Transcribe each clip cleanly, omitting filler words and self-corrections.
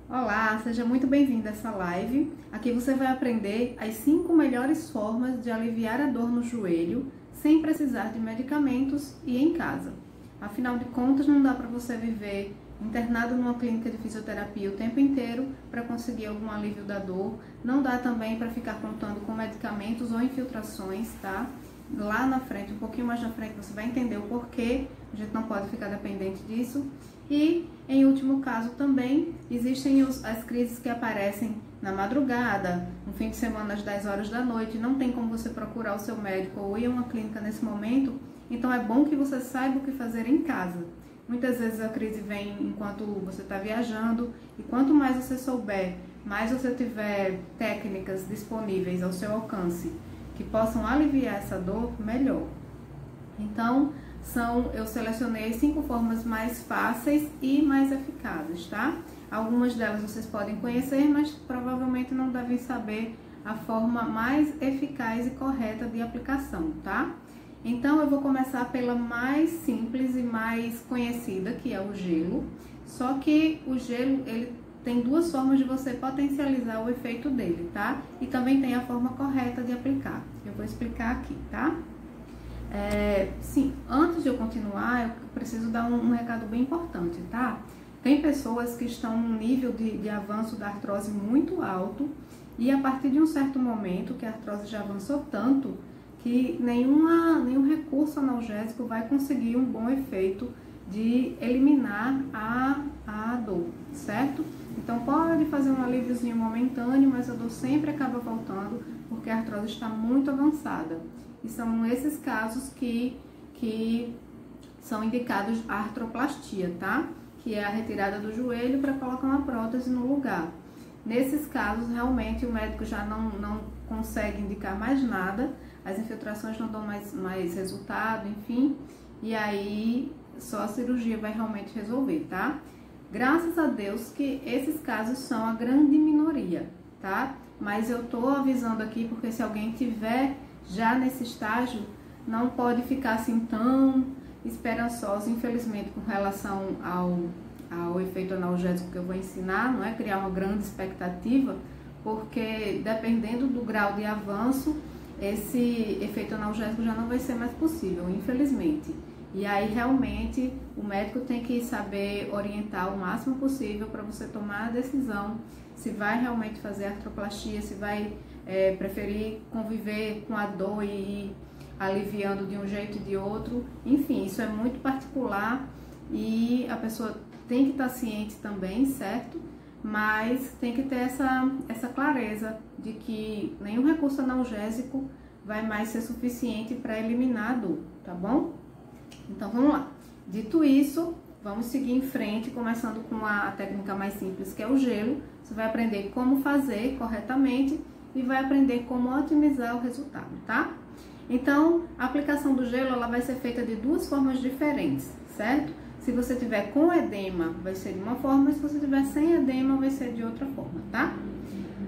Olá, seja muito bem-vindo a essa live. Aqui você vai aprender as 5 melhores formas de aliviar a dor no joelho sem precisar de medicamentos e em casa. Afinal de contas, não dá para você viver internado numa clínica de fisioterapia o tempo inteiro para conseguir algum alívio da dor. Não dá também para ficar contando com medicamentos ou infiltrações, tá? Lá na frente, um pouquinho mais na frente, você vai entender o porquê a gente não pode ficar dependente disso. E, em último caso também, existem as crises que aparecem na madrugada, no fim de semana às 10 horas da noite, não tem como você procurar o seu médico ou ir a uma clínica nesse momento, então é bom que você saiba o que fazer em casa. Muitas vezes a crise vem enquanto você está viajando, e quanto mais você souber, mais você tiver técnicas disponíveis ao seu alcance que possam aliviar essa dor, melhor. Então, eu selecionei 5 formas mais fáceis e mais eficazes, tá? Algumas delas vocês podem conhecer, mas provavelmente não devem saber a forma mais eficaz e correta de aplicação, tá? Então, eu vou começar pela mais simples e mais conhecida, que é o gelo. Só que o gelo, ele tem 2 formas de você potencializar o efeito dele, tá? E também tem a forma correta de aplicar. Eu vou explicar aqui, tá? Sim, antes de eu continuar, eu preciso dar um recado bem importante, tá? Tem pessoas que estão num nível de avanço da artrose muito alto e a partir de um certo momento que a artrose já avançou tanto que nenhum recurso analgésico vai conseguir um bom efeito de eliminar a dor, certo? Então pode fazer um alíviozinho momentâneo, mas a dor sempre acaba voltando porque a artrose está muito avançada. E são esses casos que são indicados a artroplastia, tá? Que é a retirada do joelho para colocar uma prótese no lugar. Nesses casos, realmente, o médico já não consegue indicar mais nada, as infiltrações não dão mais resultado, enfim, e aí só a cirurgia vai realmente resolver, tá? Graças a Deus que esses casos são a grande minoria, tá? Mas eu tô avisando aqui porque se alguém tiver já nesse estágio, não pode ficar assim tão esperançoso, infelizmente, com relação ao efeito analgésico que eu vou ensinar, não é criar uma grande expectativa, porque dependendo do grau de avanço, esse efeito analgésico já não vai ser mais possível, infelizmente. E aí, realmente, o médico tem que saber orientar o máximo possível para você tomar a decisão se vai realmente fazer artroplastia, se vai preferir conviver com a dor e ir aliviando de um jeito e de outro. Enfim, isso é muito particular e a pessoa tem que estar ciente também, certo? Mas tem que ter essa clareza de que nenhum recurso analgésico vai mais ser suficiente para eliminar a dor, tá bom? Então vamos lá. Dito isso, vamos seguir em frente, começando com a técnica mais simples, que é o gelo. Você vai aprender como fazer corretamente e vai aprender como otimizar o resultado, tá? Então, a aplicação do gelo ela vai ser feita de 2 formas diferentes, certo? Se você tiver com edema, vai ser de uma forma, e se você tiver sem edema, vai ser de outra forma, tá?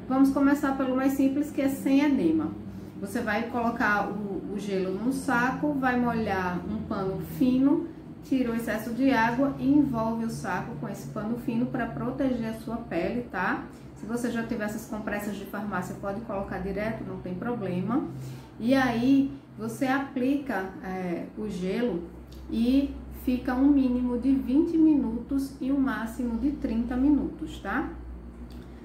Vamos começar pelo mais simples, que é sem edema. Você vai colocar o gelo num saco, vai molhar um pano fino, tira o excesso de água e envolve o saco com esse pano fino para proteger a sua pele, tá? Se você já tiver essas compressas de farmácia, pode colocar direto, não tem problema. E aí, você aplica o gelo e fica um mínimo de 20 minutos e um máximo de 30 minutos, tá?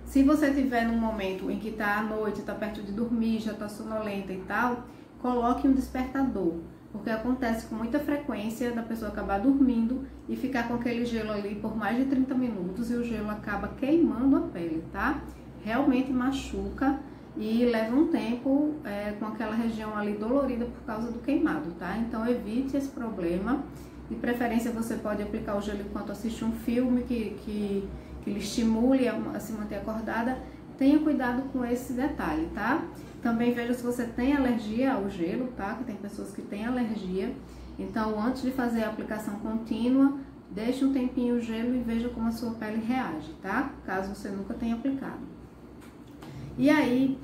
Se você tiver num momento em que tá à noite, tá perto de dormir, já tá sonolenta e tal, coloque um despertador, porque acontece com muita frequência da pessoa acabar dormindo e ficar com aquele gelo ali por mais de 30 minutos e o gelo acaba queimando a pele, tá? Realmente machuca e leva um tempo com aquela região ali dolorida por causa do queimado, tá? Então evite esse problema. De preferência você pode aplicar o gelo enquanto assiste um filme que lhe estimule a se manter acordada. Tenha cuidado com esse detalhe, tá? Também veja se você tem alergia ao gelo, tá? Que tem pessoas que têm alergia. Então, antes de fazer a aplicação contínua, deixe um tempinho o gelo e veja como a sua pele reage, tá? Caso você nunca tenha aplicado. E aí,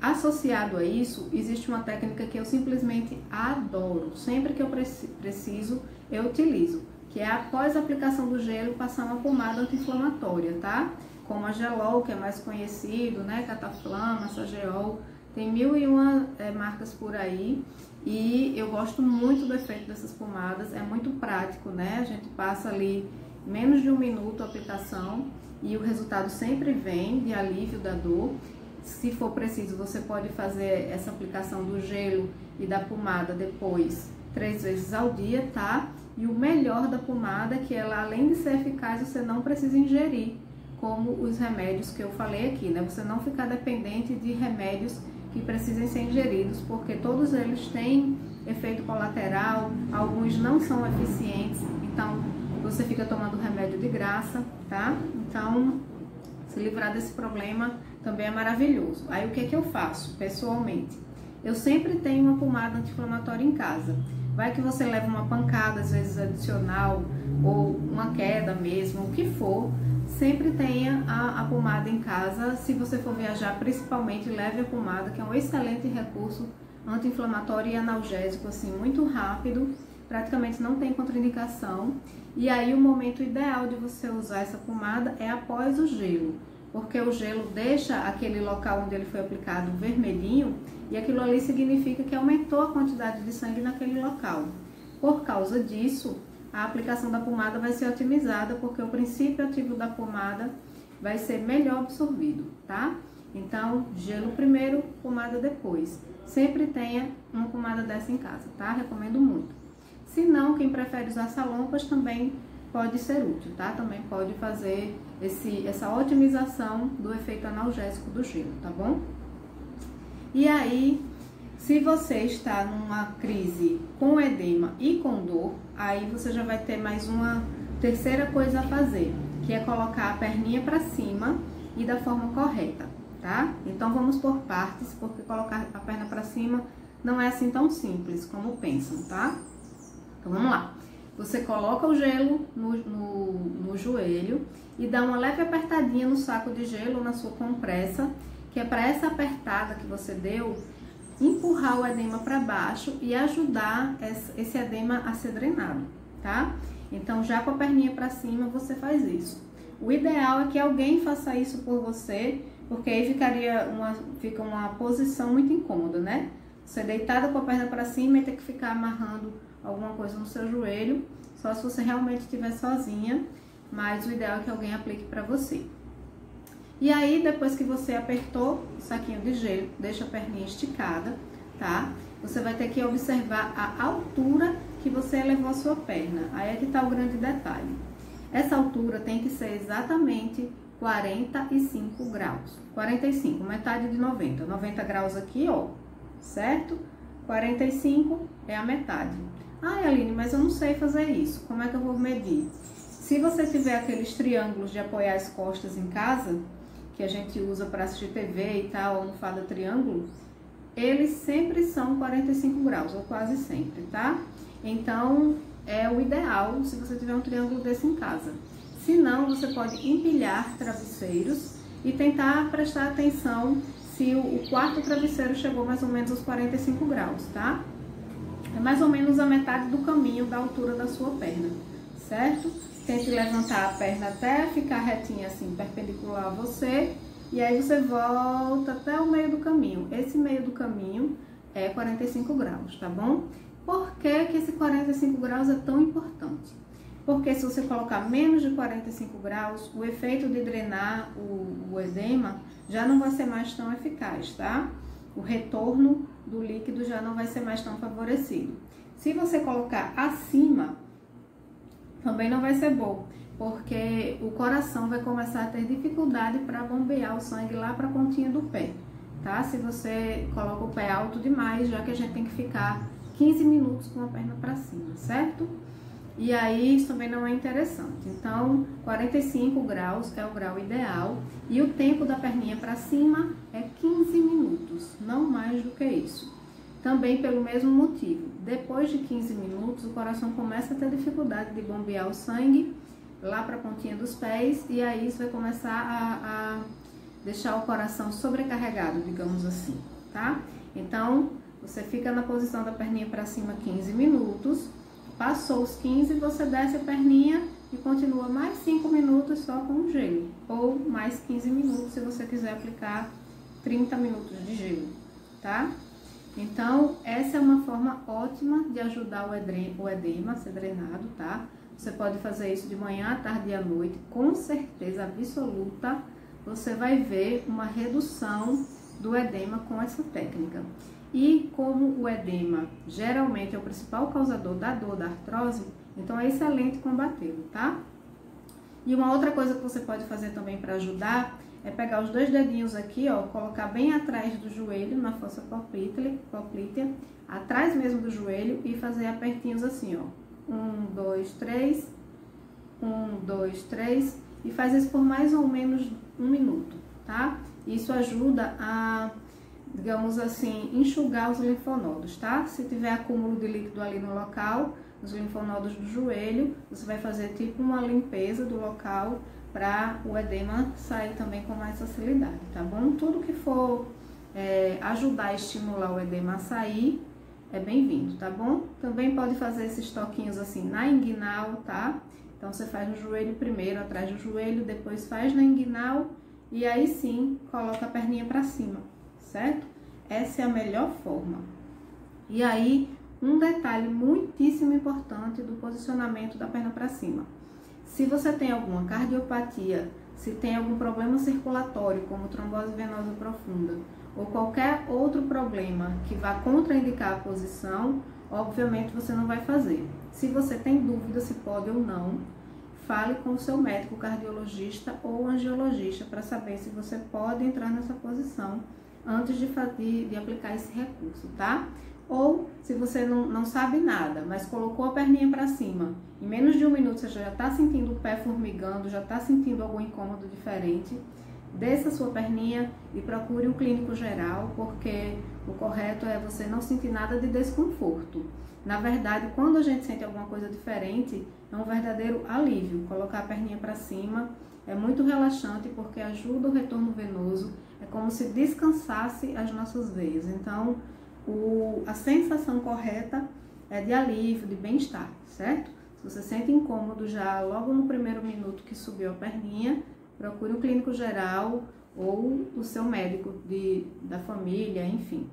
associado a isso, existe uma técnica que eu simplesmente adoro. Sempre que eu preciso, eu utilizo, que é após a aplicação do gelo passar uma pomada anti-inflamatória, tá? Como a Gelol, que é mais conhecido, né? Cataflama, Sageol, tem 1001 marcas por aí. E eu gosto muito do efeito dessas pomadas, é muito prático, né? A gente passa ali menos de 1 minuto a aplicação e o resultado sempre vem de alívio da dor. Se for preciso, você pode fazer essa aplicação do gelo e da pomada depois 3 vezes ao dia, tá? E o melhor da pomada é que ela, além de ser eficaz, você não precisa ingerir, como os remédios que eu falei aqui, né? Você não ficar dependente de remédios que precisem ser ingeridos, porque todos eles têm efeito colateral, alguns não são eficientes, então você fica tomando remédio de graça, tá? Então, se livrar desse problema também é maravilhoso. Aí o que é que eu faço pessoalmente? Eu sempre tenho uma pomada anti-inflamatória em casa. Vai que você leva uma pancada, às vezes adicional, ou uma queda mesmo, o que for, sempre tenha a pomada em casa. Se você for viajar, principalmente, leve a pomada, que é um excelente recurso anti-inflamatório e analgésico, assim, muito rápido, praticamente não tem contraindicação. E aí o momento ideal de você usar essa pomada é após o gelo, porque o gelo deixa aquele local onde ele foi aplicado vermelhinho e aquilo ali significa que aumentou a quantidade de sangue naquele local. Por causa disso, a aplicação da pomada vai ser otimizada, porque o princípio ativo da pomada vai ser melhor absorvido, tá? Então, gelo primeiro, pomada depois. Sempre tenha uma pomada dessa em casa, tá? Recomendo muito. Se não, quem prefere usar salompas também pode ser útil, tá? Também pode fazer essa otimização do efeito analgésico do gelo, tá bom? E aí, se você está numa crise com edema e com dor, aí você já vai ter mais uma terceira coisa a fazer, que é colocar a perninha para cima e da forma correta, tá? Então vamos por partes, porque colocar a perna para cima não é assim tão simples como pensam, tá? Então vamos lá. Você coloca o gelo no joelho e dá uma leve apertadinha no saco de gelo, na sua compressa, que é para essa apertada que você deu, empurrar o edema para baixo e ajudar esse edema a ser drenado, tá? Então, já com a perninha para cima, você faz isso. O ideal é que alguém faça isso por você, porque aí fica uma posição muito incômoda, né? Você deitada com a perna para cima e ter que ficar amarrando alguma coisa no seu joelho, só se você realmente estiver sozinha, mas o ideal é que alguém aplique para você. E aí, depois que você apertou o saquinho de gelo, deixa a perninha esticada, tá? Você vai ter que observar a altura que você elevou a sua perna. Aí é que tá o grande detalhe. Essa altura tem que ser exatamente 45 graus. 45, metade de 90. 90 graus aqui, ó, certo? 45 é a metade. Ai, Aline, mas eu não sei fazer isso. Como é que eu vou medir? Se você tiver aqueles triângulos de apoiar as costas em casa, que a gente usa para assistir TV e tal, almofada triângulo, eles sempre são 45 graus, ou quase sempre, tá? Então, é o ideal se você tiver um triângulo desse em casa. Se não, você pode empilhar travesseiros e tentar prestar atenção se o quarto travesseiro chegou mais ou menos aos 45 graus, tá? É mais ou menos a metade do caminho da altura da sua perna, certo? Tente levantar a perna até ficar retinha assim, perpendicular a você. E aí você volta até o meio do caminho. Esse meio do caminho é 45 graus, tá bom? Por que que esse 45 graus é tão importante? Porque se você colocar menos de 45 graus, o efeito de drenar o edema já não vai ser mais tão eficaz, tá? O retorno do líquido já não vai ser mais tão favorecido. Se você colocar acima, também não vai ser bom, porque o coração vai começar a ter dificuldade para bombear o sangue lá para a pontinha do pé, tá? Se você coloca o pé alto demais, já que a gente tem que ficar 15 minutos com a perna para cima, certo? E aí isso também não é interessante. Então, 45 graus é o grau ideal e o tempo da perninha para cima é 15 minutos, não mais do que isso. Também pelo mesmo motivo, depois de 15 minutos o coração começa a ter dificuldade de bombear o sangue lá para a pontinha dos pés e aí isso vai começar a deixar o coração sobrecarregado, digamos assim, tá? Então, você fica na posição da perninha para cima 15 minutos, Passou os 15, você desce a perninha e continua mais 5 minutos só com o gelo. Ou mais 15 minutos se você quiser aplicar 30 minutos de gelo, tá? Então, essa é uma forma ótima de ajudar o edema a ser drenado, tá? Você pode fazer isso de manhã, à tarde e à noite. Com certeza absoluta, você vai ver uma redução do edema com essa técnica. E como o edema geralmente é o principal causador da dor, da artrose, então é excelente combatê-lo, tá? E uma outra coisa que você pode fazer também para ajudar é pegar os 2 dedinhos aqui, ó, colocar bem atrás do joelho, na fossa poplítea, atrás mesmo do joelho e fazer apertinhos assim, ó. 1, 2, 3, 1, 2, 3 e faz isso por mais ou menos 1 minuto, tá? Isso ajuda a, digamos assim, enxugar os linfonodos, tá? Se tiver acúmulo de líquido ali no local, os linfonodos do joelho, você vai fazer tipo uma limpeza do local para o edema sair também com mais facilidade, tá bom? Tudo que for ajudar a estimular o edema a sair é bem-vindo, tá bom? Também pode fazer esses toquinhos assim na inguinal, tá? Então você faz no joelho primeiro, atrás do joelho, depois faz na inguinal e aí sim coloca a perninha para cima, certo? Essa é a melhor forma. E aí, um detalhe muitíssimo importante do posicionamento da perna para cima. Se você tem alguma cardiopatia, se tem algum problema circulatório, como trombose venosa profunda, ou qualquer outro problema que vá contraindicar a posição, obviamente você não vai fazer. Se você tem dúvida se pode ou não, fale com o seu médico cardiologista ou angiologista para saber se você pode entrar nessa posição antes de aplicar esse recurso, tá? Ou se você não sabe nada, mas colocou a perninha para cima, em menos de 1 minuto você já está sentindo o pé formigando, já está sentindo algum incômodo diferente, desça a sua perninha e procure um clínico geral, porque o correto é você não sentir nada de desconforto. Na verdade, quando a gente sente alguma coisa diferente, é um verdadeiro alívio. Colocar a perninha para cima é muito relaxante porque ajuda o retorno venoso, é como se descansasse as nossas veias. Então, a sensação correta é de alívio, de bem-estar, certo? Se você sente incômodo já logo no primeiro minuto que subiu a perninha, procure um clínico geral ou o seu médico da família, enfim,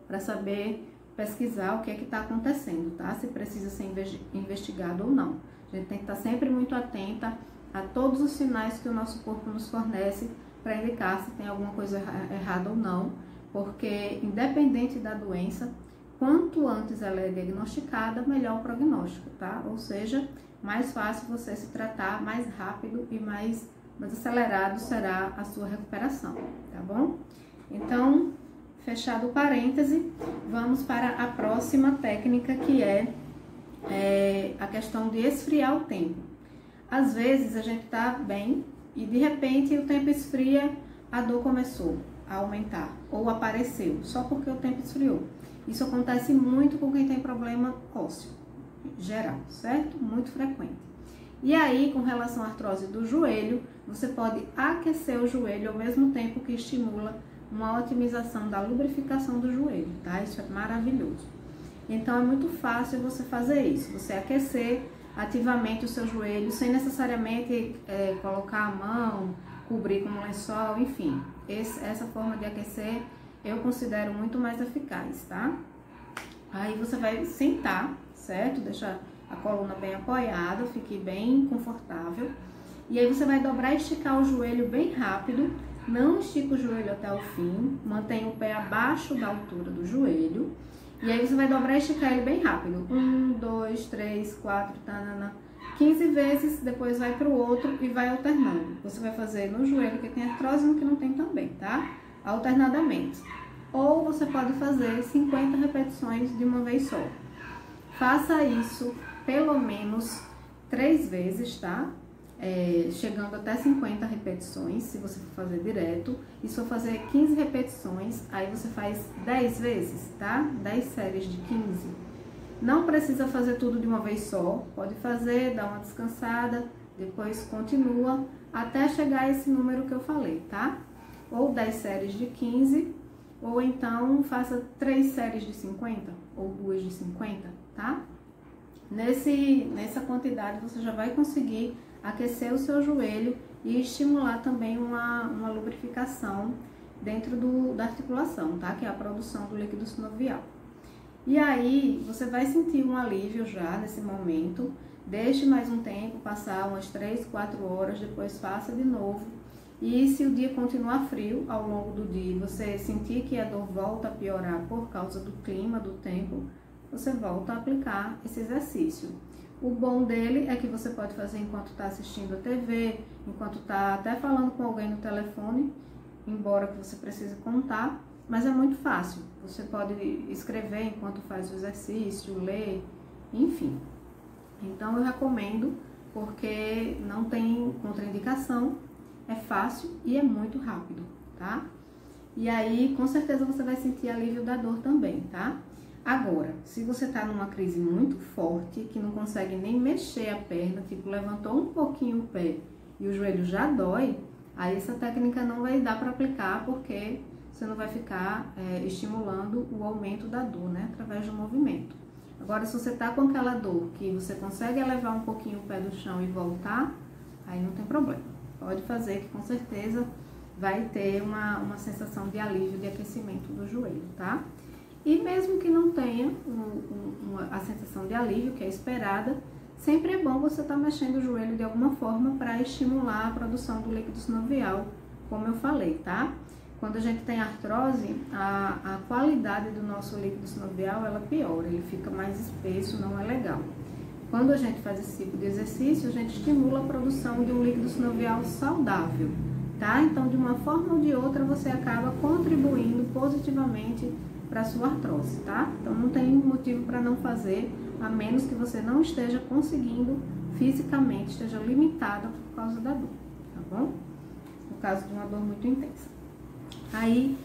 para saber pesquisar o que é que está acontecendo, tá? Se precisa ser investigado ou não. A gente tem que estar sempre muito atenta a todos os sinais que o nosso corpo nos fornece para indicar se tem alguma coisa errada ou não, porque independente da doença, quanto antes ela é diagnosticada, melhor o prognóstico, tá? Ou seja, mais fácil você se tratar, mais rápido e mais acelerado será a sua recuperação, tá bom? Então, fechado o parêntese, vamos para a próxima técnica, que é a questão de esfriar o tempo. Às vezes a gente tá bem e de repente o tempo esfria, a dor começou a aumentar ou apareceu só porque o tempo esfriou. Isso acontece muito com quem tem problema ósseo geral, certo? Muito frequente. E aí, com relação à artrose do joelho, você pode aquecer o joelho ao mesmo tempo que estimula uma otimização da lubrificação do joelho, tá? Isso é maravilhoso. Então, é muito fácil você fazer isso, você aquecer ativamente o seu joelho, sem necessariamente colocar a mão, cobrir com um lençol, enfim. Essa forma de aquecer eu considero muito mais eficaz, tá? Aí você vai sentar, certo? Deixa a coluna bem apoiada, fique bem confortável. E aí você vai dobrar e esticar o joelho bem rápido. Não estica o joelho até o fim, mantenha o pé abaixo da altura do joelho. E aí você vai dobrar e esticar ele bem rápido. 1, 2, 3, 4, 15 vezes, depois vai para o outro e vai alternando. Você vai fazer no joelho que tem artrose e no que não tem também, tá? Alternadamente. Ou você pode fazer 50 repetições de uma vez só. Faça isso pelo menos 3 vezes, tá? Chegando até 50 repetições, se você for fazer direto. E se for fazer 15 repetições, aí você faz 10 vezes, tá? 10 séries de 15. Não precisa fazer tudo de uma vez só, pode fazer, dar uma descansada, depois continua, até chegar a esse número que eu falei, tá? Ou 10 séries de 15, ou então faça 3 séries de 50, ou 2 de 50, tá? Nessa quantidade você já vai conseguir aquecer o seu joelho e estimular também uma lubrificação dentro da articulação, tá? Que é a produção do líquido sinovial. E aí você vai sentir um alívio já nesse momento. Deixe mais um tempo passar, umas 3, 4 horas, depois faça de novo. E se o dia continuar frio ao longo do dia e você sentir que a dor volta a piorar por causa do clima, do tempo, você volta a aplicar esse exercício. O bom dele é que você pode fazer enquanto está assistindo a TV, enquanto está até falando com alguém no telefone, embora que você precise contar, mas é muito fácil. Você pode escrever enquanto faz o exercício, ler, enfim. Então eu recomendo porque não tem contraindicação, é fácil e é muito rápido, tá? E aí com certeza você vai sentir alívio da dor também, tá? Agora, se você tá numa crise muito forte, que não consegue nem mexer a perna, tipo levantou um pouquinho o pé e o joelho já dói, aí essa técnica não vai dar para aplicar porque você não vai ficar estimulando o aumento da dor, né? Através do movimento. Agora, se você tá com aquela dor que você consegue elevar um pouquinho o pé do chão e voltar, aí não tem problema. Pode fazer que com certeza vai ter uma sensação de alívio, de aquecimento do joelho, tá? E mesmo que não tenha a sensação de alívio, que é esperada, sempre é bom você estar mexendo o joelho de alguma forma para estimular a produção do líquido sinovial, como eu falei, tá? Quando a gente tem artrose, a qualidade do nosso líquido sinovial, ela piora, ele fica mais espesso, não é legal. Quando a gente faz esse tipo de exercício, a gente estimula a produção de um líquido sinovial saudável, tá? Então, de uma forma ou de outra, você acaba contribuindo positivamente para a sua artrose, tá? Então, não tem motivo para não fazer, a menos que você não esteja conseguindo fisicamente, esteja limitada por causa da dor, tá bom? No caso de uma dor muito intensa. Aí,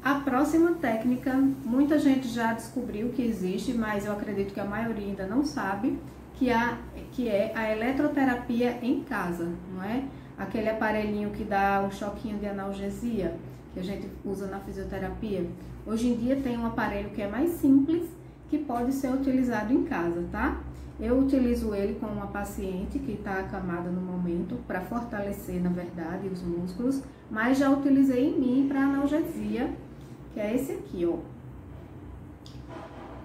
a próxima técnica, muita gente já descobriu que existe, mas eu acredito que a maioria ainda não sabe, que é a eletroterapia em casa, não é? Aquele aparelhinho que dá um choquinho de analgesia, que a gente usa na fisioterapia. Hoje em dia tem um aparelho que é mais simples, que pode ser utilizado em casa, tá? Eu utilizo ele com uma paciente que está acamada no momento, para fortalecer, na verdade, os músculos, mas já utilizei em mim para analgesia, que é esse aqui, ó.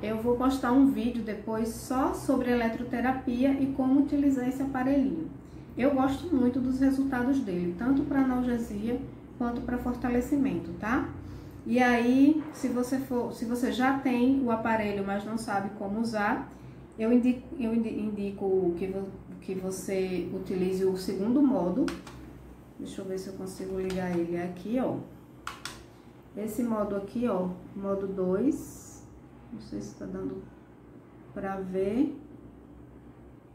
Eu vou postar um vídeo depois só sobre eletroterapia e como utilizar esse aparelhinho. Eu gosto muito dos resultados dele, tanto para analgesia quanto para fortalecimento, tá? E aí, se você já tem o aparelho, mas não sabe como usar, eu indico que você utilize o segundo modo. Deixa eu ver se eu consigo ligar ele aqui, ó. Esse modo aqui, ó, modo 2, não sei se tá dando pra ver.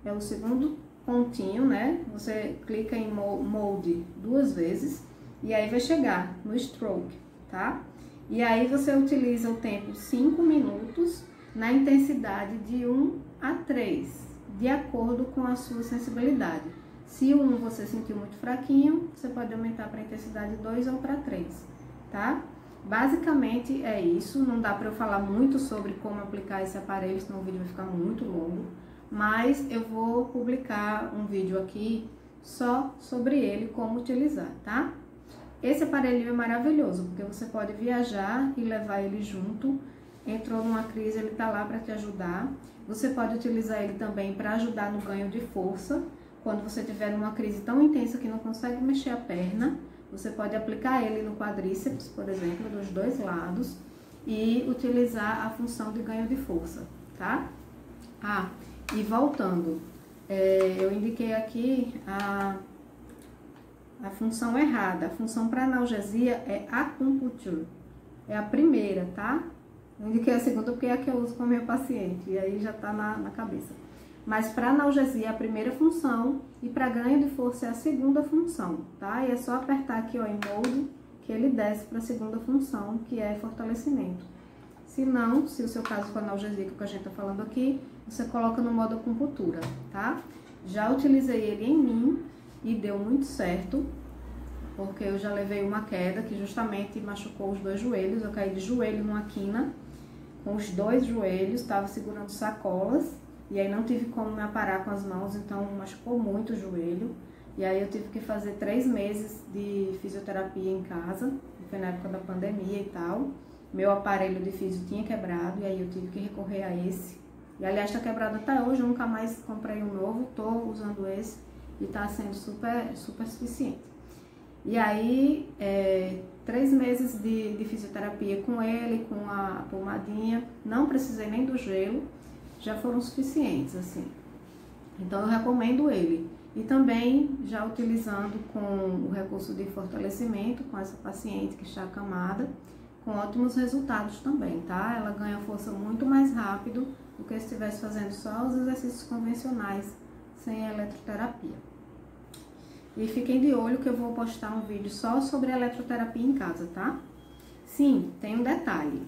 É o segundo pontinho, né? Você clica em Mode 2 vezes e aí vai chegar no Stroke, tá? E aí você utiliza o tempo 5 minutos na intensidade de 1 a 3, de acordo com a sua sensibilidade. Se o 1 você sentiu muito fraquinho, você pode aumentar para a intensidade 2 ou para 3, tá? Basicamente é isso, não dá para eu falar muito sobre como aplicar esse aparelho, senão o vídeo vai ficar muito longo, mas eu vou publicar um vídeo aqui só sobre ele, como utilizar, tá? Esse aparelho é maravilhoso, porque você pode viajar e levar ele junto. Entrou numa crise, ele tá lá para te ajudar. Você pode utilizar ele também para ajudar no ganho de força. Quando você tiver numa crise tão intensa que não consegue mexer a perna, você pode aplicar ele no quadríceps, por exemplo, dos dois lados, e utilizar a função de ganho de força, tá? Ah, e voltando, eu indiquei aqui a função errada. A função para analgesia é acupuncture. É a primeira, tá? Eu indiquei a segunda porque é a que eu uso com a minha paciente, e aí já tá na cabeça. Mas para analgesia é a primeira função e para ganho de força é a segunda função, tá? E é só apertar aqui, ó, em Mode, que ele desce para a segunda função, que é fortalecimento. Se não, se o seu caso for analgesia, que a gente tá falando aqui, você coloca no modo acupuntura, tá? Já utilizei ele em mim e deu muito certo, porque eu já levei uma queda que justamente machucou os dois joelhos. Eu caí de joelho numa quina, com os dois joelhos, estava segurando sacolas, e aí não tive como me aparar com as mãos, então machucou muito o joelho. E aí eu tive que fazer 3 meses de fisioterapia em casa, foi na época da pandemia e tal. Meu aparelho de fisio tinha quebrado e aí eu tive que recorrer a esse. E aliás, está quebrado até hoje, eu nunca mais comprei um novo, estou usando esse e está sendo super suficiente. E aí, 3 meses de fisioterapia com ele, com a pomadinha, não precisei nem do gelo, já foram suficientes, assim. Então eu recomendo ele. E também já utilizando com o recurso de fortalecimento, com essa paciente que está acamada, com ótimos resultados também, tá? Ela ganha força muito mais rápido do que se estivesse fazendo só os exercícios convencionais, sem a eletroterapia. E fiquem de olho que eu vou postar um vídeo só sobre a eletroterapia em casa, tá? Sim, tem um detalhe.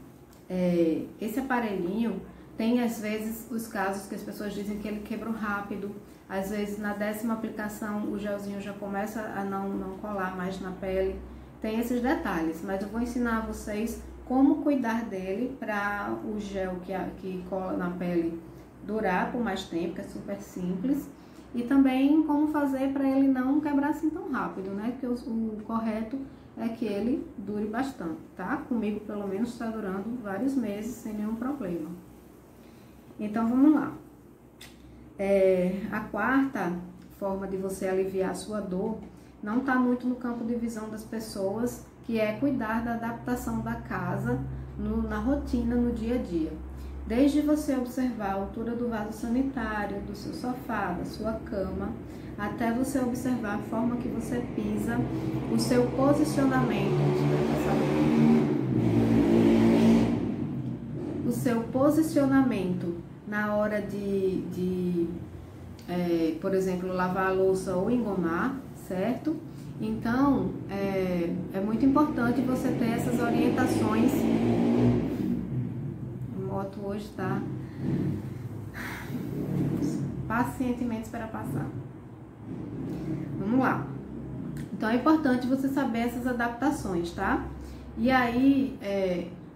Esse aparelhinho tem, às vezes, os casos que as pessoas dizem que ele quebrou rápido. Às vezes, na 10ª aplicação, o gelzinho já começa a não colar mais na pele. Tem esses detalhes, mas eu vou ensinar a vocês como cuidar dele para o gel que cola na pele durar por mais tempo, que é super simples. E também como fazer para ele não quebrar assim tão rápido, né? Porque o correto é que ele dure bastante, tá? Comigo, pelo menos, está durando vários meses sem nenhum problema. Então, vamos lá. A 4ª forma de você aliviar a sua dor não está muito no campo de visão das pessoas, que é cuidar da adaptação da casa na rotina, no dia a dia. Desde você observar a altura do vaso sanitário, do seu sofá, da sua cama, até você observar a forma que você pisa, o seu posicionamento, na hora por exemplo, lavar a louça ou engomar, certo? Então, é muito importante você ter essas orientações. A moto hoje tá pacientemente espera passar. Vamos lá. Então, é importante você saber essas adaptações, tá? E aí,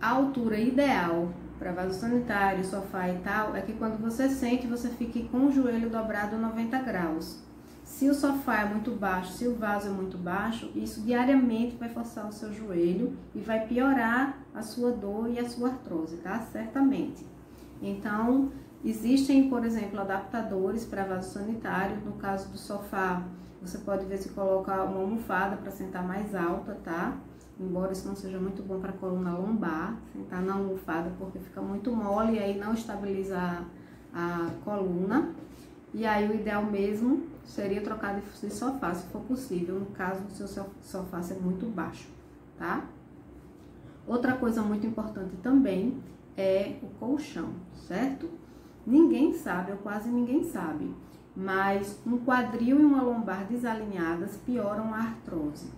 a altura ideal para vaso sanitário, sofá e tal, é que quando você sente, você fique com o joelho dobrado 90 graus. Se o sofá é muito baixo, se o vaso é muito baixo, isso diariamente vai forçar o seu joelho e vai piorar a sua dor e a sua artrose, tá? Certamente. Então, existem, por exemplo, adaptadores para vaso sanitário. No caso do sofá, você pode ver se coloca uma almofada para sentar mais alta, tá? Embora isso não seja muito bom para a coluna lombar, sentar na almofada, porque fica muito mole e aí não estabiliza a coluna. E aí o ideal mesmo seria trocar de sofá, se for possível, no caso do seu sofá ser muito baixo, tá? Outra coisa muito importante também é o colchão, certo? Ninguém sabe, ou quase ninguém sabe, mas um quadril e uma lombar desalinhadas pioram a artrose.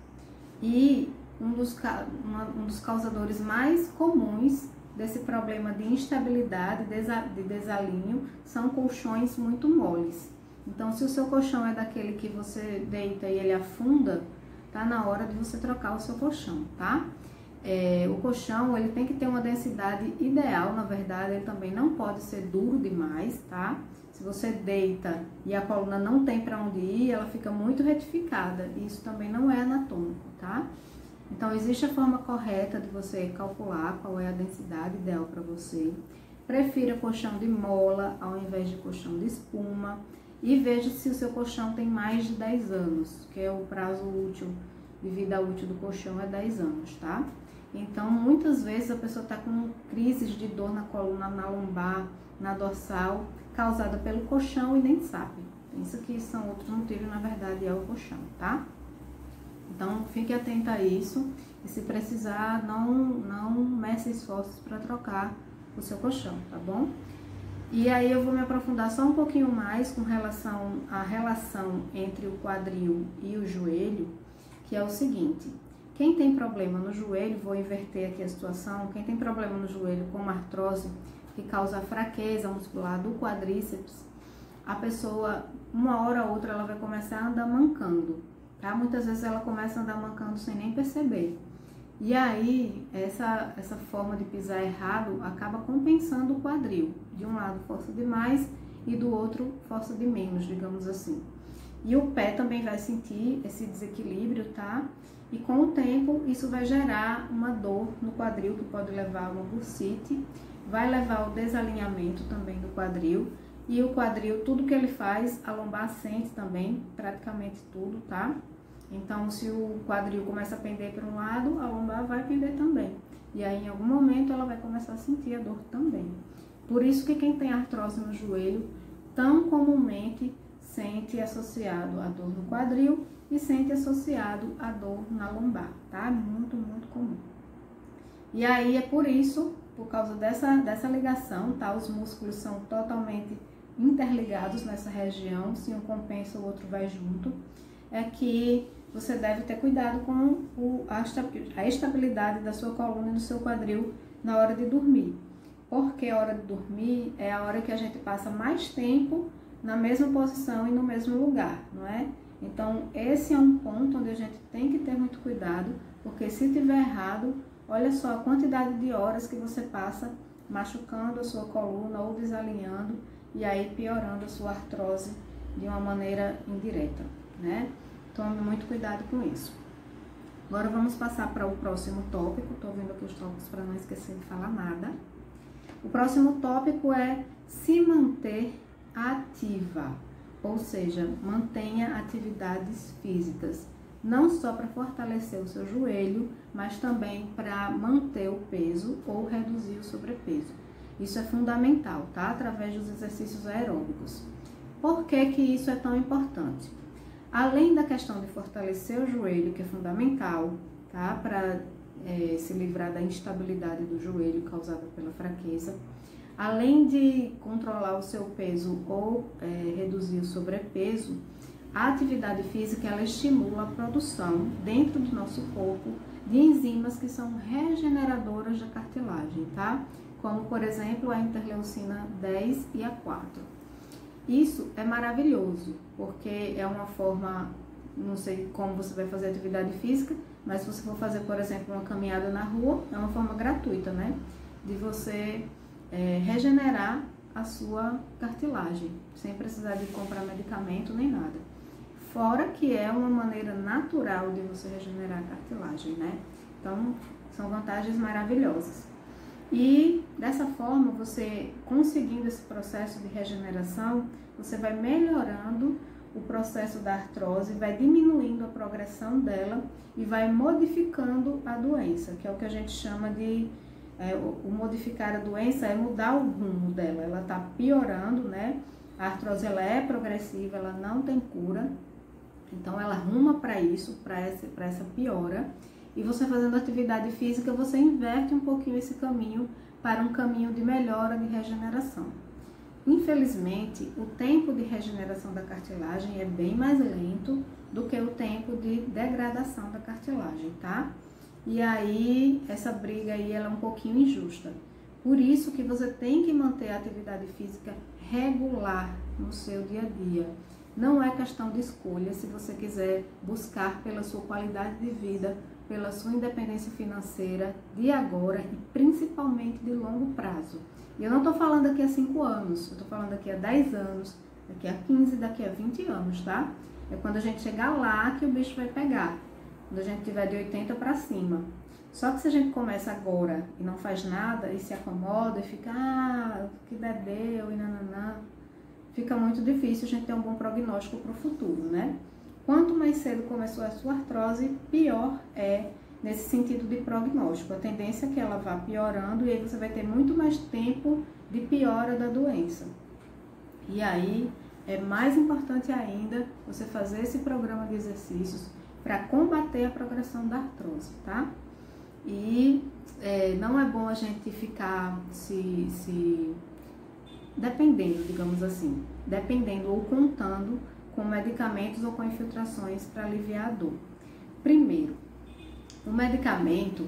E um dos causadores mais comuns desse problema de instabilidade, de desalinho, são colchões muito moles. Então, se o seu colchão é daquele que você deita e ele afunda, tá na hora de você trocar o seu colchão, tá? O colchão, ele tem que ter uma densidade ideal, na verdade, ele também não pode ser duro demais, tá? Se você deita e a coluna não tem para onde ir, ela fica muito retificada, e isso também não é anatômico, tá? Então, existe a forma correta de você calcular qual é a densidade ideal para você. Prefira colchão de mola ao invés de colchão de espuma. E veja se o seu colchão tem mais de 10 anos, que é o prazo útil, de vida útil do colchão é 10 anos, tá? Então, muitas vezes a pessoa está com crises de dor na coluna, na lombar, na dorsal, causada pelo colchão e nem sabe. Pensa que são outros motivos, na verdade é o colchão, tá? Então, fique atenta a isso e se precisar, não meça esforços para trocar o seu colchão, tá bom? E aí eu vou me aprofundar só um pouquinho mais com relação à relação entre o quadril e o joelho, que é o seguinte: quem tem problema no joelho, vou inverter aqui a situação, quem tem problema no joelho com uma artrose que causa fraqueza muscular do quadríceps, a pessoa, uma hora ou outra, ela vai começar a andar mancando. Tá? Muitas vezes ela começa a andar mancando sem nem perceber. E aí, essa forma de pisar errado acaba compensando o quadril. De um lado força demais e do outro força de menos, digamos assim. E o pé também vai sentir esse desequilíbrio, tá? E com o tempo isso vai gerar uma dor no quadril que pode levar a uma bursite, vai levar ao desalinhamento também do quadril. E o quadril, tudo que ele faz, a lombar sente também, praticamente tudo, tá? Então, se o quadril começa a pender para um lado, a lombar vai pender também. E aí, em algum momento, ela vai começar a sentir a dor também. Por isso que quem tem artrose no joelho, tão comumente sente associado a dor no quadril e sente associado a dor na lombar, tá? Muito, muito comum. E aí, é por isso, por causa dessa ligação, tá? Os músculos são totalmente interligados nessa região, se um compensa, o outro vai junto, é que você deve ter cuidado com a estabilidade da sua coluna e do seu quadril na hora de dormir. Porque a hora de dormir é a hora que a gente passa mais tempo na mesma posição e no mesmo lugar, não é? Então, esse é um ponto onde a gente tem que ter muito cuidado, porque se tiver errado, olha só a quantidade de horas que você passa machucando a sua coluna ou desalinhando e aí piorando a sua artrose de uma maneira indireta, né? Tome muito cuidado com isso. Agora vamos passar para o próximo tópico. Estou vendo aqui os tópicos para não esquecer de falar nada. O próximo tópico é se manter ativa, ou seja, mantenha atividades físicas, não só para fortalecer o seu joelho, mas também para manter o peso ou reduzir o sobrepeso. Isso é fundamental, tá? Através dos exercícios aeróbicos. Por que que isso é tão importante? Além da questão de fortalecer o joelho, que é fundamental, tá? Para se livrar da instabilidade do joelho causada pela fraqueza, além de controlar o seu peso ou reduzir o sobrepeso, a atividade física ela estimula a produção dentro do nosso corpo de enzimas que são regeneradoras da cartilagem, tá? Como, por exemplo, a interleucina 10 e a 4. Isso é maravilhoso, porque é uma forma, não sei como você vai fazer atividade física, mas se você for fazer, por exemplo, uma caminhada na rua, é uma forma gratuita, né? De você regenerar a sua cartilagem, sem precisar de comprar medicamento nem nada. Fora que é uma maneira natural de você regenerar a cartilagem, né? Então, são vantagens maravilhosas. E dessa forma, você conseguindo esse processo de regeneração, você vai melhorando o processo da artrose, vai diminuindo a progressão dela e vai modificando a doença, que é o que a gente chama de... o modificar a doença é mudar o rumo dela, ela está piorando, né? A artrose ela é progressiva, ela não tem cura, então ela arruma para isso, para essa piora. E você fazendo atividade física, você inverte um pouquinho esse caminho para um caminho de melhora, de regeneração. Infelizmente, o tempo de regeneração da cartilagem é bem mais lento do que o tempo de degradação da cartilagem, tá? E aí, essa briga aí ela é um pouquinho injusta. Por isso que você tem que manter a atividade física regular no seu dia a dia. Não é questão de escolha se você quiser buscar pela sua qualidade de vida, pela sua independência financeira de agora e principalmente de longo prazo. E eu não estou falando daqui a 5 anos, eu estou falando daqui a 10 anos, daqui a 15, daqui a 20 anos, tá? É quando a gente chegar lá que o bicho vai pegar, quando a gente tiver de 80 para cima. Só que se a gente começa agora e não faz nada e se acomoda e fica, que deu e nananã, fica muito difícil a gente ter um bom prognóstico para o futuro, né? Quanto mais cedo começou a sua artrose, pior é nesse sentido de prognóstico. A tendência é que ela vá piorando e aí você vai ter muito mais tempo de piora da doença. E aí é mais importante ainda você fazer esse programa de exercícios para combater a progressão da artrose, tá? E não é bom a gente ficar dependendo, digamos assim, dependendo ou contando com medicamentos ou com infiltrações para aliviar a dor. Primeiro, o medicamento,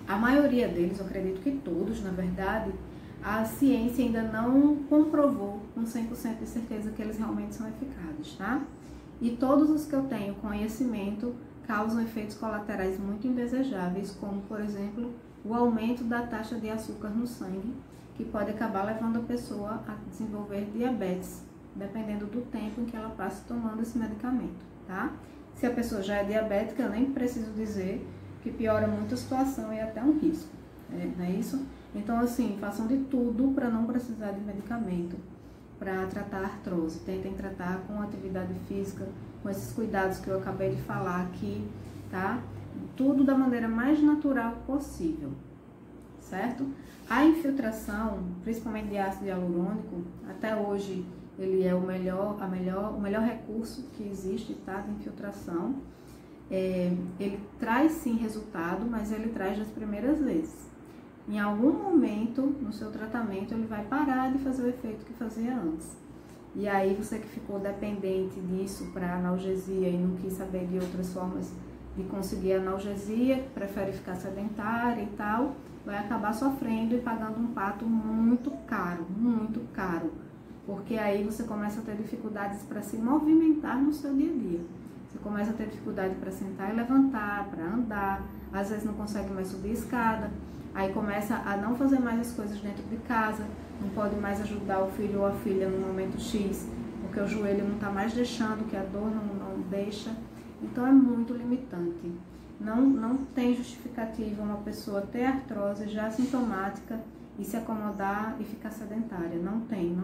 a maioria deles, eu acredito que todos, na verdade, a ciência ainda não comprovou com 100% de certeza que eles realmente são eficazes, tá? E todos os que eu tenho conhecimento causam efeitos colaterais muito indesejáveis, como, por exemplo, o aumento da taxa de açúcar no sangue, que pode acabar levando a pessoa a desenvolver diabetes, dependendo do tempo em que ela passa tomando esse medicamento, tá? Se a pessoa já é diabética, eu nem preciso dizer que piora muito a situação e até um risco, não é isso? Então, assim, façam de tudo para não precisar de medicamento para tratar a artrose. Tentem tratar com atividade física, com esses cuidados que eu acabei de falar aqui, tá? Tudo da maneira mais natural possível, certo? A infiltração, principalmente de ácido hialurônico, até hoje ele é o melhor recurso que existe, tá? De infiltração. Ele traz sim resultado, mas ele traz das primeiras vezes. Em algum momento no seu tratamento ele vai parar de fazer o efeito que fazia antes. E aí você que ficou dependente disso para analgesia e não quis saber de outras formas de conseguir analgesia, prefere ficar sedentária e tal, vai acabar sofrendo e pagando um pato muito caro, porque aí você começa a ter dificuldades para se movimentar no seu dia a dia. Você começa a ter dificuldade para sentar e levantar, para andar, às vezes não consegue mais subir a escada, aí começa a não fazer mais as coisas dentro de casa, não pode mais ajudar o filho ou a filha no momento X, porque o joelho não está mais deixando, que a dor não deixa. Então é muito limitante. Não tem justificativa uma pessoa ter artrose já sintomática e se acomodar e ficar sedentária. Não tem.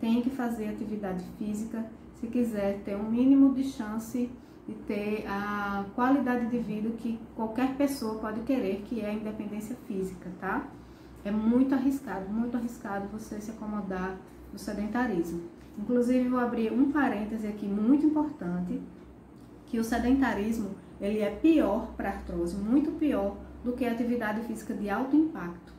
Tem que fazer atividade física se quiser ter um mínimo de chance de ter a qualidade de vida que qualquer pessoa pode querer, que é a independência física, tá? É muito arriscado você se acomodar no sedentarismo. Inclusive, vou abrir um parêntese aqui muito importante, que o sedentarismo, ele é pior para a artrose, muito pior do que a atividade física de alto impacto.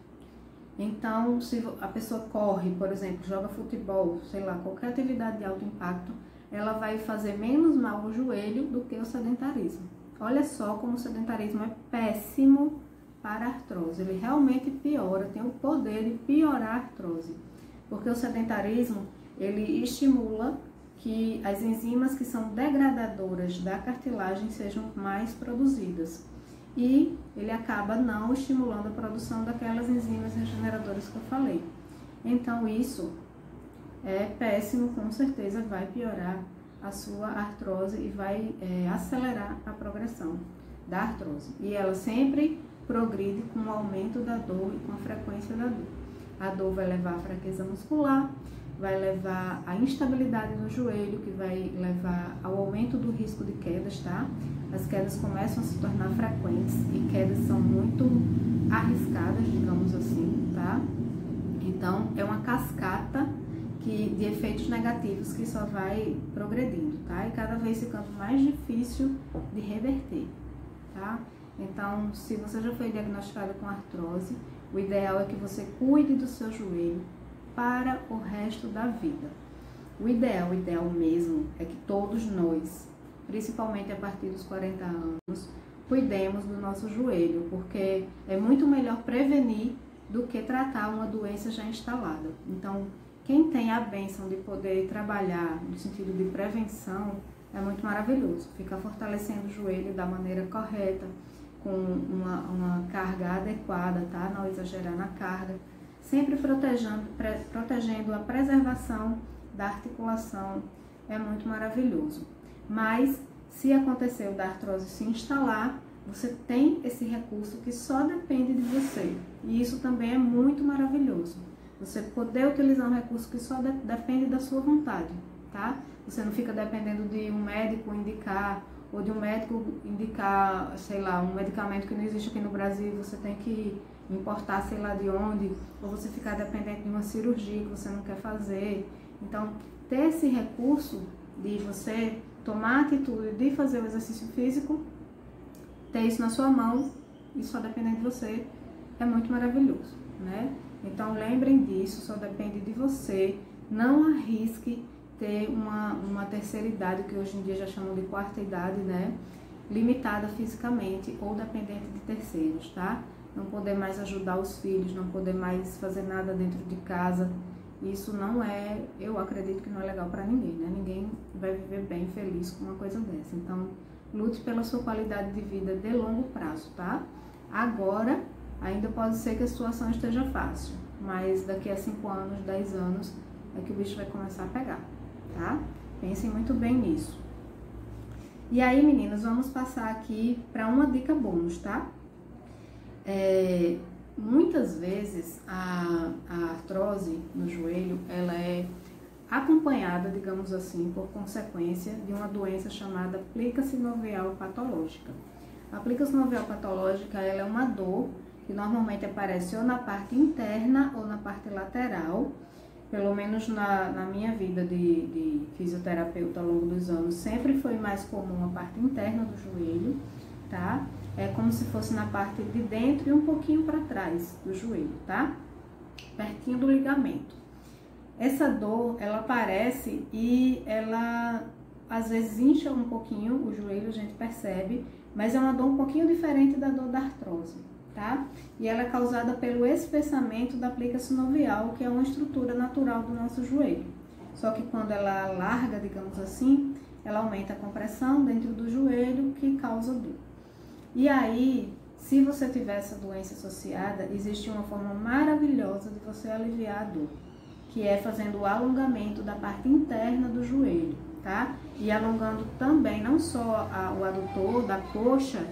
Então, se a pessoa corre, por exemplo, joga futebol, sei lá, qualquer atividade de alto impacto, ela vai fazer menos mal ao joelho do que o sedentarismo. Olha só como o sedentarismo é péssimo para a artrose. Ele realmente piora, tem o poder de piorar a artrose. Porque o sedentarismo, ele estimula que as enzimas que são degradadoras da cartilagem sejam mais produzidas. E ele acaba não estimulando a produção daquelas enzimas regeneradoras que eu falei. Então isso é péssimo, com certeza vai piorar a sua artrose e vai acelerar a progressão da artrose. E ela sempre progride com o aumento da dor e com a frequência da dor. A dor vai levar à fraqueza muscular, vai levar à instabilidade no joelho, que vai levar ao aumento do risco de quedas, tá? As quedas começam a se tornar frequentes e quedas são muito arriscadas, digamos assim, tá? Então, é uma cascata de efeitos negativos que só vai progredindo, tá? E cada vez ficando mais difícil de reverter, tá? Então, se você já foi diagnosticado com artrose, o ideal é que você cuide do seu joelho para o resto da vida. O ideal mesmo é que todos nós, principalmente a partir dos 40 anos, cuidemos do nosso joelho, porque é muito melhor prevenir do que tratar uma doença já instalada. Então, quem tem a bênção de poder trabalhar no sentido de prevenção é muito maravilhoso. Fica fortalecendo o joelho da maneira correta, com uma carga adequada, tá? Não exagerar na carga. Sempre protegendo a preservação da articulação, é muito maravilhoso. Mas, se aconteceu da artrose se instalar, você tem esse recurso que só depende de você. E isso também é muito maravilhoso. Você poder utilizar um recurso que só depende da sua vontade, tá? Você não fica dependendo de um médico indicar, ou de um médico indicar, sei lá, um medicamento que não existe aqui no Brasil, você tem que importar sei lá de onde, ou você ficar dependente de uma cirurgia que você não quer fazer. Então, ter esse recurso de você tomar a atitude de fazer o exercício físico, ter isso na sua mão e só dependendo de você, é muito maravilhoso, né? Então, lembrem disso, só depende de você. Não arrisque ter uma terceira idade, que hoje em dia já chamam de quarta idade, né? Limitada fisicamente ou dependente de terceiros, tá? Não poder mais ajudar os filhos, não poder mais fazer nada dentro de casa. Isso não é, eu acredito que não é legal para ninguém, né? Ninguém vai viver bem, feliz com uma coisa dessa. Então, lute pela sua qualidade de vida de longo prazo, tá? Agora, ainda pode ser que a situação esteja fácil, mas daqui a 5 anos, 10 anos, é que o bicho vai começar a pegar, tá? Pensem muito bem nisso. E aí, meninas, vamos passar aqui para uma dica bônus, tá? Muitas vezes a artrose no joelho, ela é acompanhada, digamos assim, por consequência de uma doença chamada plica sinovial patológica. A plica sinovial patológica, ela é uma dor que normalmente aparece ou na parte interna ou na parte lateral. Pelo menos na minha vida de fisioterapeuta ao longo dos anos, sempre foi mais comum a parte interna do joelho, tá? É como se fosse na parte de dentro e um pouquinho para trás do joelho, tá? Pertinho do ligamento. Essa dor, ela aparece e ela às vezes incha um pouquinho o joelho, a gente percebe, mas é uma dor um pouquinho diferente da dor da artrose, tá? E ela é causada pelo espessamento da plica sinovial, que é uma estrutura natural do nosso joelho. Só que quando ela larga, digamos assim, ela aumenta a compressão dentro do joelho, que causa dor. E aí, se você tiver essa doença associada, existe uma forma maravilhosa de você aliviar a dor, que é fazendo o alongamento da parte interna do joelho, tá? E alongando também não só o adutor da coxa,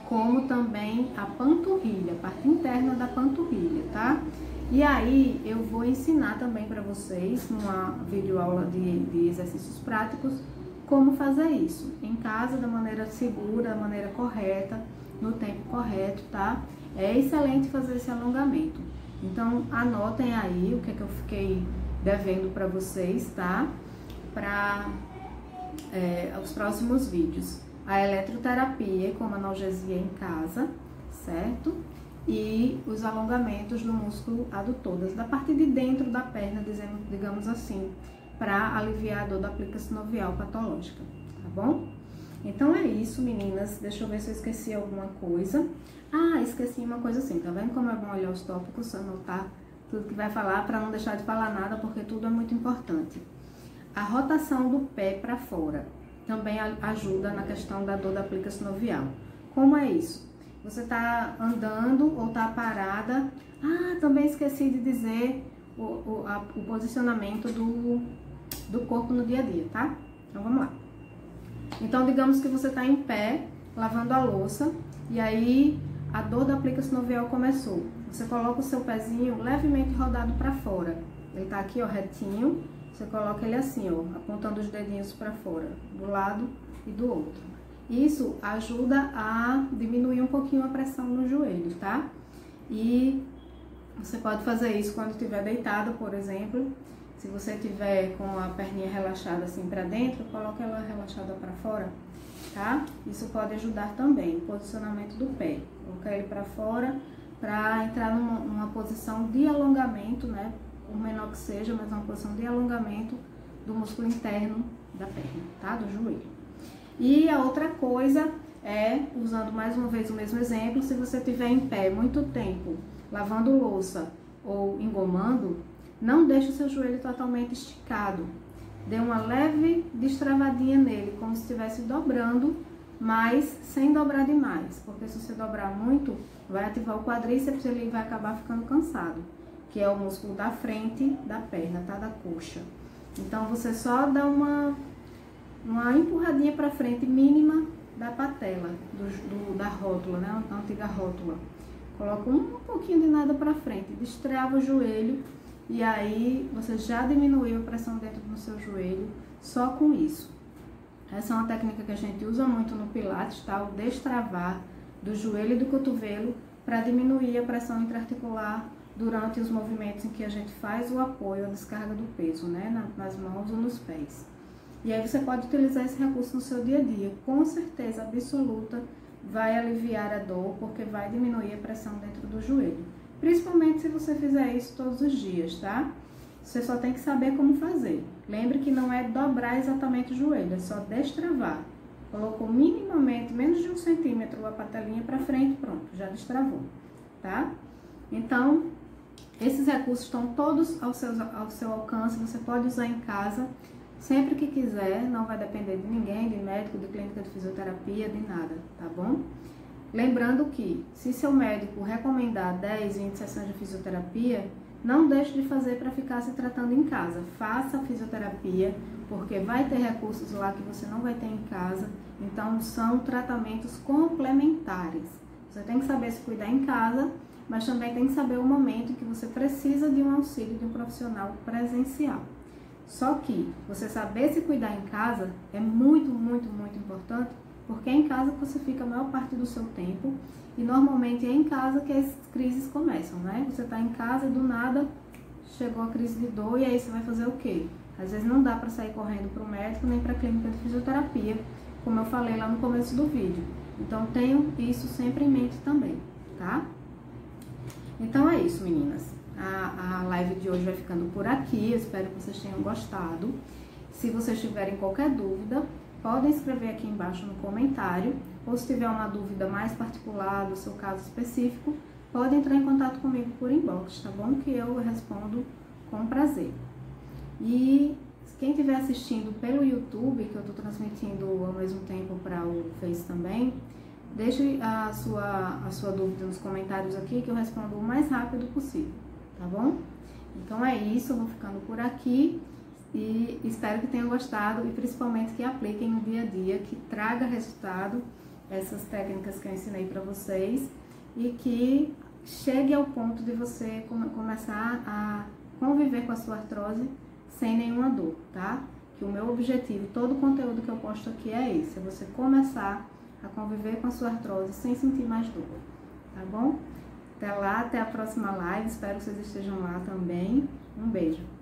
como também a panturrilha, a parte interna da panturrilha, tá? E aí eu vou ensinar também para vocês, numa videoaula de exercícios práticos, como fazer isso em casa, da maneira segura, da maneira correta, no tempo correto, tá? É excelente fazer esse alongamento. Então, anotem aí o que é que eu fiquei devendo para vocês, tá? Para os próximos vídeos. A eletroterapia como analgesia em casa, certo? E os alongamentos do músculo adutor, da parte de dentro da perna, digamos assim, para aliviar a dor da plica sinovial patológica, tá bom? Então é isso, meninas. Deixa eu ver se eu esqueci alguma coisa. Ah, esqueci uma coisa assim, tá vendo como é bom olhar os tópicos, anotar tudo que vai falar para não deixar de falar nada, porque tudo é muito importante. A rotação do pé para fora também ajuda na questão da dor da plica sinovial. Como é isso? Você tá andando ou tá parada. Ah, também esqueci de dizer o posicionamento do corpo no dia a dia, tá? Então vamos lá. Então, digamos que você tá em pé, lavando a louça, e aí a dor da plica sinovial começou. Você coloca o seu pezinho levemente rodado para fora. Ele tá aqui, ó, retinho. Você coloca ele assim, ó, apontando os dedinhos para fora, do lado e do outro. Isso ajuda a diminuir um pouquinho a pressão no joelho, tá? E você pode fazer isso quando estiver deitado, por exemplo. Se você tiver com a perninha relaxada assim para dentro, coloca ela relaxada para fora, tá? Isso pode ajudar também, o posicionamento do pé. Colocar ele para fora para entrar numa posição de alongamento, né? Por menor que seja, mas uma posição de alongamento do músculo interno da perna, tá? Do joelho. E a outra coisa é, usando mais uma vez o mesmo exemplo, se você estiver em pé muito tempo, lavando louça ou engomando, não deixe o seu joelho totalmente esticado. Dê uma leve destravadinha nele, como se estivesse dobrando, mas sem dobrar demais, porque se você dobrar muito, vai ativar o quadríceps e ele vai acabar ficando cansado, que é o músculo da frente da perna, tá? Da coxa. Então, você só dá uma empurradinha para frente mínima da patela, da rótula, né? A antiga rótula. Coloca um pouquinho de nada para frente, destrava o joelho e aí você já diminuiu a pressão dentro do seu joelho só com isso. Essa é uma técnica que a gente usa muito no Pilates, tá? O destravar do joelho e do cotovelo para diminuir a pressão intraarticular durante os movimentos em que a gente faz o apoio, a descarga do peso, né? Nas mãos ou nos pés. E aí você pode utilizar esse recurso no seu dia a dia. Com certeza absoluta vai aliviar a dor, porque vai diminuir a pressão dentro do joelho. Principalmente se você fizer isso todos os dias, tá? Você só tem que saber como fazer. Lembre que não é dobrar exatamente o joelho, é só destravar. Colocou minimamente, menos de 1 centímetro a patelinha para frente, pronto, já destravou, tá? Então, esses recursos estão todos ao seu alcance, você pode usar em casa sempre que quiser, não vai depender de ninguém, de médico, de clínica de fisioterapia, de nada, tá bom? Lembrando que, se seu médico recomendar 10, 20 sessões de fisioterapia, não deixe de fazer para ficar se tratando em casa. Faça a fisioterapia, porque vai ter recursos lá que você não vai ter em casa. Então, são tratamentos complementares. Você tem que saber se cuidar em casa, mas também tem que saber o momento em que você precisa de um auxílio de um profissional presencial. Só que você saber se cuidar em casa é muito, muito, muito importante, porque é em casa que você fica a maior parte do seu tempo e normalmente é em casa que as crises começam, né? Você tá em casa e do nada chegou a crise de dor e aí você vai fazer o quê? Às vezes não dá para sair correndo para o médico nem para a clínica de fisioterapia, como eu falei lá no começo do vídeo. Então tenham isso sempre em mente também, tá? Então é isso, meninas. A live de hoje vai ficando por aqui. Eu espero que vocês tenham gostado. Se vocês tiverem qualquer dúvida, podem escrever aqui embaixo no comentário. Ou se tiver uma dúvida mais particular do seu caso específico, pode entrar em contato comigo por inbox, tá bom? Que eu respondo com prazer. E quem estiver assistindo pelo YouTube, que eu estou transmitindo ao mesmo tempo para o Face também, deixe a sua dúvida nos comentários aqui que eu respondo o mais rápido possível, tá bom? Então é isso, eu vou ficando por aqui e espero que tenham gostado e principalmente que apliquem no dia a dia, que traga resultado essas técnicas que eu ensinei para vocês e que chegue ao ponto de você começar a conviver com a sua artrose sem nenhuma dor, tá? Que o meu objetivo, todo o conteúdo que eu posto aqui é esse, é você começar a conviver com a sua artrose sem sentir mais dor, tá bom? Até lá, até a próxima live, espero que vocês estejam lá também. Um beijo!